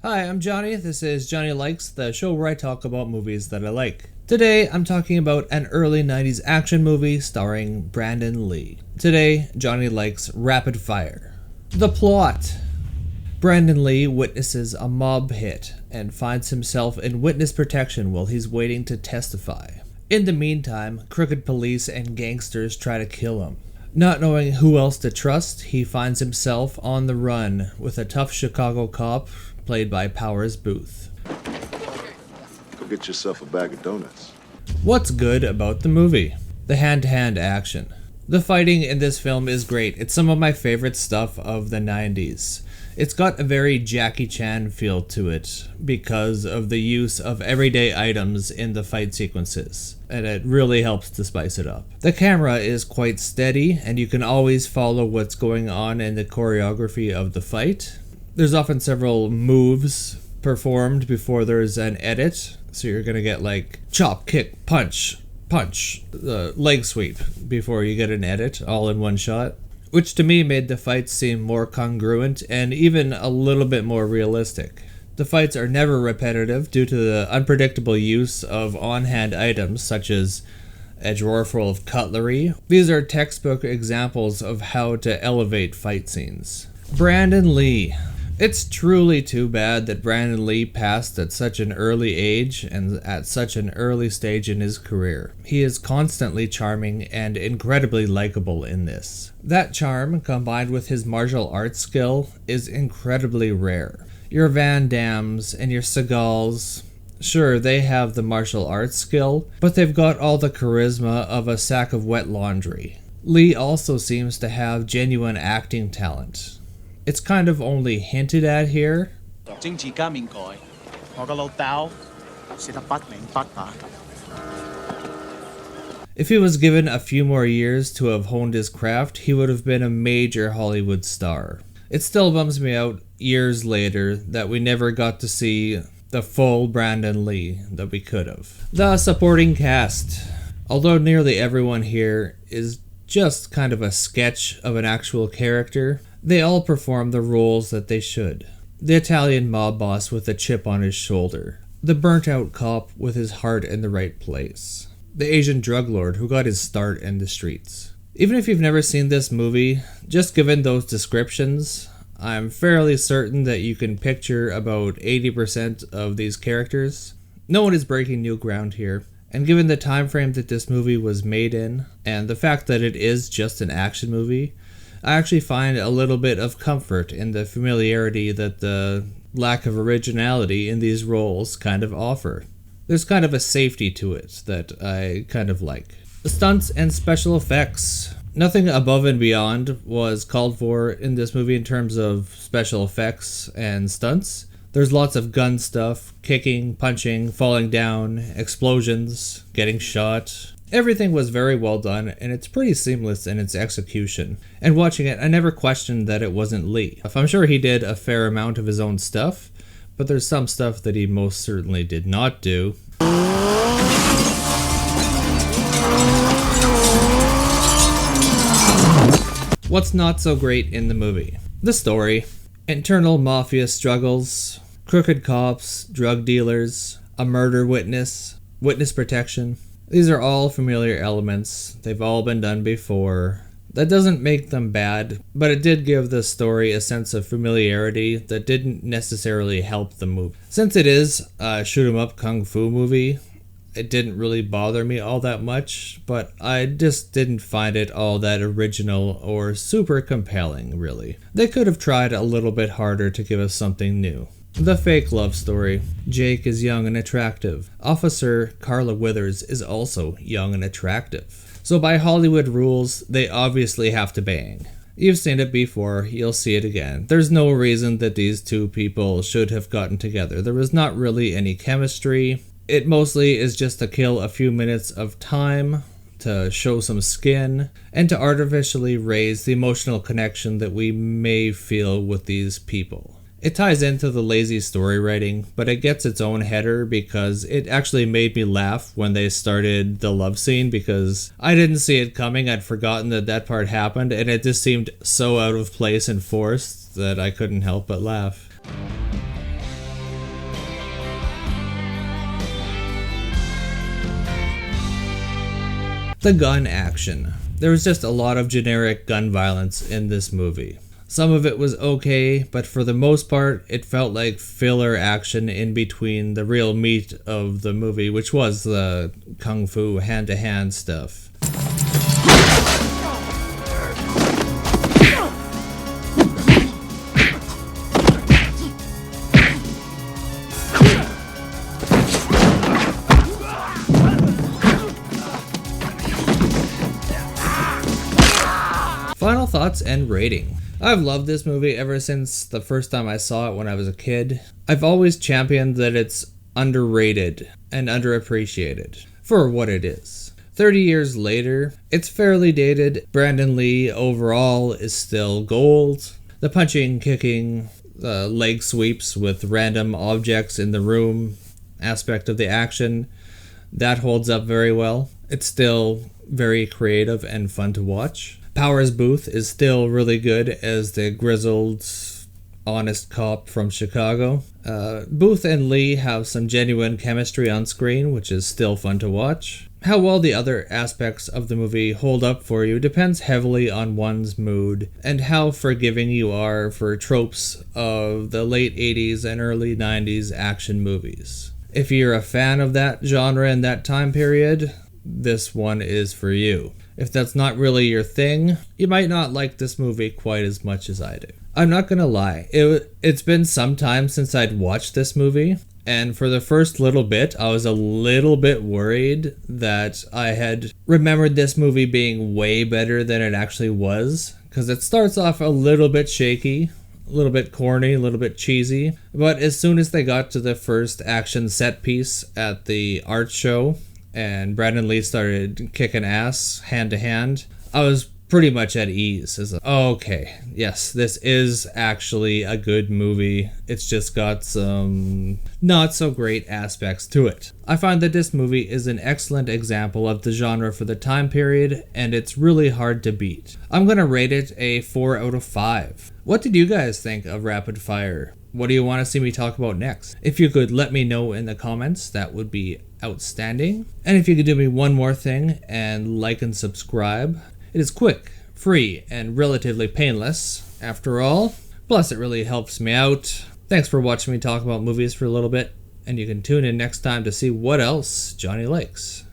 Hi, I'm Johnny. This is Johnny Likes, the show where I talk about movies that I like. Today, I'm talking about an early 90s action movie starring Brandon Lee. Today, Johnny likes Rapid Fire. The plot. Brandon Lee witnesses a mob hit and finds himself in witness protection while he's waiting to testify. In the meantime, crooked police and gangsters try to kill him. Not knowing who else to trust, he finds himself on the run with a tough Chicago cop played by Powers Boothe. Go get yourself a bag of donuts. What's good about the movie? The hand-to-hand action. The fighting in this film is great. It's some of my favorite stuff of the 90s. It's got a very Jackie Chan feel to it because of the use of everyday items in the fight sequences, and it really helps to spice it up. The camera is quite steady, and you can always follow what's going on in the choreography of the fight. There's often several moves performed before there's an edit, so you're gonna get like chop, kick, punch, leg sweep before you get an edit all in one shot, which to me made the fights seem more congruent and even a little bit more realistic. The fights are never repetitive due to the unpredictable use of on-hand items such as a drawer full of cutlery. These are textbook examples of how to elevate fight scenes. Brandon Lee. It's truly too bad that Brandon Lee passed at such an early age and at such an early stage in his career. He is constantly charming and incredibly likable in this. That charm, combined with his martial arts skill, is incredibly rare. Your Van Dammes and your Seagals, sure, they have the martial arts skill, but they've got all the charisma of a sack of wet laundry. Lee also seems to have genuine acting talent. It's kind of only hinted at here. If he was given a few more years to have honed his craft, he would have been a major Hollywood star. It still bums me out years later that we never got to see the full Brandon Lee that we could have. The supporting cast. Although nearly everyone here is just kind of a sketch of an actual character, they all perform the roles that they should. The Italian mob boss with a chip on his shoulder. The burnt-out cop with his heart in the right place. The Asian drug lord who got his start in the streets. Even if you've never seen this movie, just given those descriptions, I'm fairly certain that you can picture about 80% of these characters. No one is breaking new ground here. And given the time frame that this movie was made in, and the fact that it is just an action movie, I actually find a little bit of comfort in the familiarity that the lack of originality in these roles kind of offer. There's kind of a safety to it that I kind of like. The stunts and special effects. Nothing above and beyond was called for in this movie in terms of special effects and stunts. There's lots of gun stuff, kicking, punching, falling down, explosions, getting shot. Everything was very well done, and it's pretty seamless in its execution. And watching it, I never questioned that it wasn't Lee. I'm sure he did a fair amount of his own stuff, but there's some stuff that he most certainly did not do. What's not so great in the movie? The story. Internal mafia struggles, crooked cops, drug dealers, a murder witness, witness protection. These are all familiar elements. They've all been done before. That doesn't make them bad, but it did give the story a sense of familiarity that didn't necessarily help the movie. Since it is a shoot-'em-up kung fu movie, it didn't really bother me all that much, but I just didn't find it all that original or super compelling, really. They could have tried a little bit harder to give us something new. The fake love story. Jake is young and attractive. Officer Carla Withers is also young and attractive. So by Hollywood rules, they obviously have to bang. You've seen it before, you'll see it again. There's no reason that these two people should have gotten together. There was not really any chemistry. It mostly is just to kill a few minutes of time, to show some skin, and to artificially raise the emotional connection that we may feel with these people. It ties into the lazy story writing, but it gets its own header because it actually made me laugh when they started the love scene because I didn't see it coming. I'd forgotten that that part happened, and it just seemed so out of place and forced that I couldn't help but laugh. The gun action. There was just a lot of generic gun violence in this movie. Some of it was okay, but for the most part, it felt like filler action in between the real meat of the movie, which was the kung fu hand-to-hand stuff. Final thoughts and rating. I've loved this movie ever since the first time I saw it when I was a kid. I've always championed that it's underrated and underappreciated for what it is. 30 years later, it's fairly dated. Brandon Lee overall is still gold. The punching, kicking, leg sweeps with random objects in the room aspect of the action, that holds up very well. It's still very creative and fun to watch. Powers Boothe is still really good as the grizzled, honest cop from Chicago. Boothe and Lee have some genuine chemistry on screen, which is still fun to watch. How well the other aspects of the movie hold up for you depends heavily on one's mood and how forgiving you are for tropes of the late 80s and early 90s action movies. If you're a fan of that genre and that time period, this one is for you. If that's not really your thing, you might not like this movie quite as much as I do. I'm not gonna lie, it's been some time since I'd watched this movie, and for the first little bit, I was a little bit worried that I had remembered this movie being way better than it actually was, because it starts off a little bit shaky, a little bit corny, a little bit cheesy, but as soon as they got to the first action set piece at the art show, and Brandon Lee started kicking ass hand to hand, I was pretty much at ease. It's like, okay, yes, this is actually a good movie. It's just got some not so great aspects to it. I find that this movie is an excellent example of the genre for the time period, and it's really hard to beat. I'm gonna rate it a 4 out of 5. What did you guys think of Rapid Fire? What do you want to see me talk about next? If you could let me know in the comments, that would be outstanding. And if you could do me one more thing and like and subscribe. It is quick, free, and relatively painless, after all. Plus, it really helps me out. Thanks for watching me talk about movies for a little bit, and you can tune in next time to see what else Johnny likes.